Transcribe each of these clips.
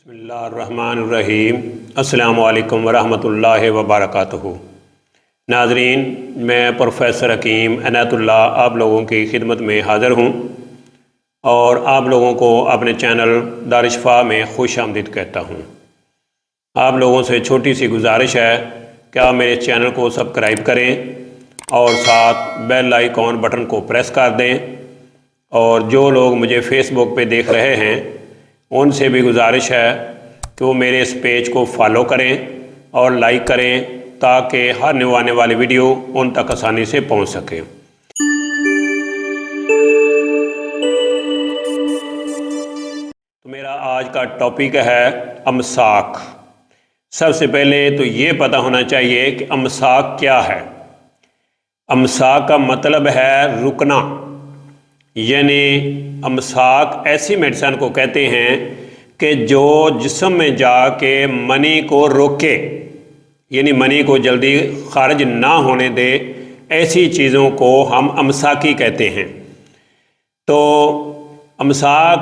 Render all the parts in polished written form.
بسم اللہ الرحمن الرحیم۔ السلام علیکم ورحمۃ اللہ وبرکاتہ۔ ناظرین، میں پروفیسر حکیم عنایت اللہ آپ لوگوں کی خدمت میں حاضر ہوں اور آپ لوگوں کو اپنے چینل دارالشفا میں خوش آمدید کہتا ہوں۔ آپ لوگوں سے چھوٹی سی گزارش ہے کہ آپ میرے چینل کو سبسکرائب کریں اور ساتھ بیل آئیکن بٹن کو پریس کر دیں، اور جو لوگ مجھے فیس بک پہ دیکھ رہے ہیں ان سے بھی گزارش ہے کہ وہ میرے اس پیج کو فالو کریں اور لائک کریں تاکہ ہر نیو آنے والی ویڈیو ان تک آسانی سے پہنچ سکے۔ تو میرا آج کا ٹاپک ہے امساک۔ سب سے پہلے تو یہ پتہ ہونا چاہیے کہ امساک کیا ہے۔ امساک کا مطلب ہے رکنا، یعنی امساک ایسی میڈیسن کو کہتے ہیں کہ جو جسم میں جا کے منی کو روکے، یعنی منی کو جلدی خارج نہ ہونے دے، ایسی چیزوں کو ہم امساکی کہتے ہیں۔ تو امساک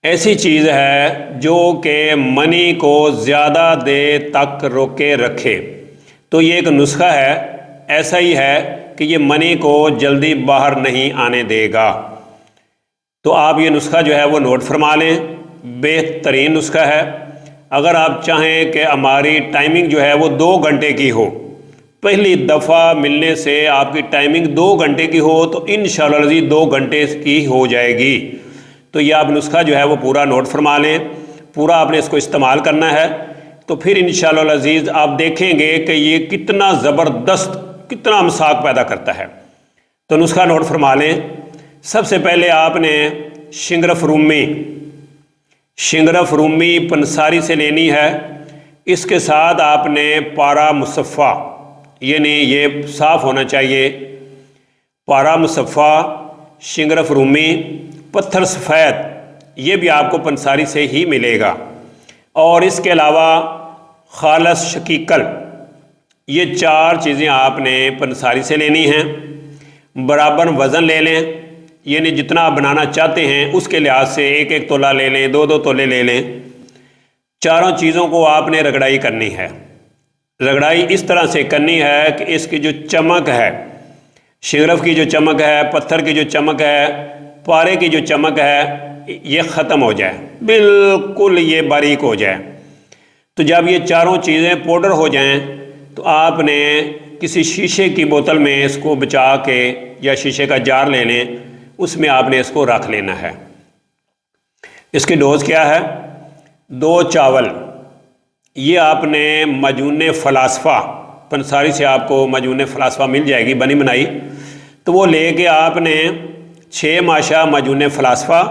ایسی چیز ہے جو کہ منی کو زیادہ دیر تک روکے رکھے۔ تو یہ ایک نسخہ ہے، ایسا ہی ہے کہ یہ منی کو جلدی باہر نہیں آنے دے گا۔ تو آپ یہ نسخہ جو ہے وہ نوٹ فرما لیں، بہترین نسخہ ہے۔ اگر آپ چاہیں کہ ہماری ٹائمنگ جو ہے وہ 2 گھنٹے کی ہو، پہلی دفعہ ملنے سے آپ کی ٹائمنگ 2 گھنٹے کی ہو، تو انشاءاللہ العزیز 2 گھنٹے کی ہو جائے گی۔ تو یہ آپ نسخہ جو ہے وہ پورا نوٹ فرما لیں، پورا آپ نے اس کو استعمال کرنا ہے۔ تو پھر انشاءاللہ العزیز آپ دیکھیں گے کہ یہ کتنا زبردست، کتنا امساک پیدا کرتا ہے۔ تو نسخہ نوٹ فرما لیں۔ سب سے پہلے آپ نے شنگرف رومی پنساری سے لینی ہے۔ اس کے ساتھ آپ نے پارا مصفہ، یعنی یہ صاف ہونا چاہیے، پارا مصفہ، شنگرف رومی، پتھر سفید، یہ بھی آپ کو پنساری سے ہی ملے گا۔ اور اس کے علاوہ خالص شکیکل، یہ 4 چیزیں آپ نے پنساری سے لینی ہیں۔ برابر وزن لے لیں، یعنی جتنا آپ بنانا چاہتے ہیں اس کے لحاظ سے 1-1 تولہ لے لیں، 2-2 تولے لے لیں۔ چاروں چیزوں کو آپ نے رگڑائی کرنی ہے۔ رگڑائی اس طرح سے کرنی ہے کہ اس کی جو چمک ہے، شنگرف کی جو چمک ہے، پتھر کی جو چمک ہے، پارے کی جو چمک ہے، یہ ختم ہو جائے، بالکل یہ باریک ہو جائے۔ تو جب یہ چاروں چیزیں پاؤڈر ہو جائیں تو آپ نے کسی شیشے کی بوتل میں اس کو بچا کے، یا شیشے کا جار لے لیں، اس میں آپ نے اس کو رکھ لینا ہے۔ اس کی ڈوز کیا ہے؟ 2 چاول، یہ آپ نے مجون فلاسفہ، پنساری سے آپ کو مجون فلاسفہ مل جائے گی بنی بنائی، تو وہ لے کے آپ نے 6 ماشا مجون فلاسفہ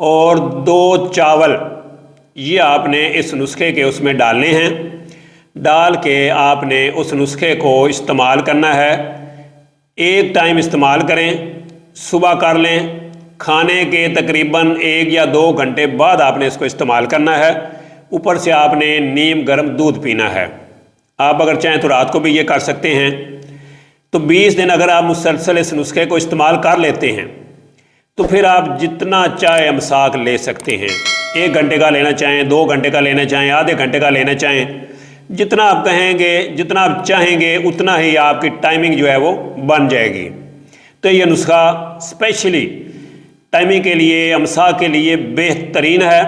اور 2 چاول، یہ آپ نے اس نسخے کے اس میں ڈالنے ہیں۔ ڈال کے آپ نے اس نسخے کو استعمال کرنا ہے۔ ایک ٹائم استعمال کریں، صبح کر لیں، کھانے کے تقریباً 1 یا 2 گھنٹے بعد آپ نے اس کو استعمال کرنا ہے۔ اوپر سے آپ نے نیم گرم دودھ پینا ہے۔ آپ اگر چاہیں تو رات کو بھی یہ کر سکتے ہیں۔ تو 20 دن اگر آپ مسلسل اس نسخے کو استعمال کر لیتے ہیں تو پھر آپ جتنا چاہے امساک لے سکتے ہیں۔ 1 گھنٹے کا لینا چاہیں، 2 گھنٹے کا لینا چاہیں، آدھے گھنٹے کا لینا چاہیں، جتنا آپ کہیں گے، جتنا آپ چاہیں گے، اتنا ہی آپ کی ٹائمنگ جو ہے وہ بن جائے گی۔ تو یہ نسخہ اسپیشلی ٹائمنگ کے لیے، امساک کے لیے بہترین ہے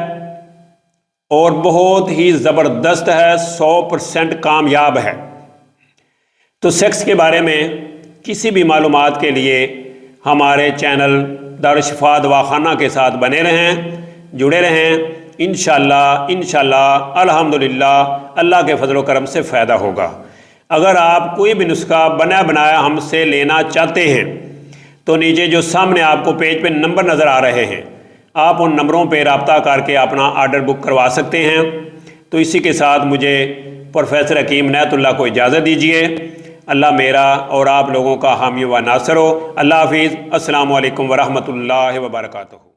اور بہت ہی زبردست ہے، 100% کامیاب ہے۔ تو سیکس کے بارے میں کسی بھی معلومات کے لیے ہمارے چینل دارالشفا دواخانہ کے ساتھ بنے رہیں، جڑے رہیں۔ انشاءاللہ الحمدللہ اللہ کے فضل و کرم سے فائدہ ہوگا۔ اگر آپ کوئی بھی نسخہ بنا بنایا ہم سے لینا چاہتے ہیں تو نیچے جو سامنے آپ کو پیج پہ نمبر نظر آ رہے ہیں، آپ ان نمبروں پہ رابطہ کر کے اپنا آرڈر بک کروا سکتے ہیں۔ تو اسی کے ساتھ مجھے پروفیسر حکیم عنایت اللہ کو اجازت دیجیے۔ اللہ میرا اور آپ لوگوں کا حامی و ناصر ہو۔ اللہ حافظ۔ السلام علیکم ورحمۃ اللہ وبرکاتہ۔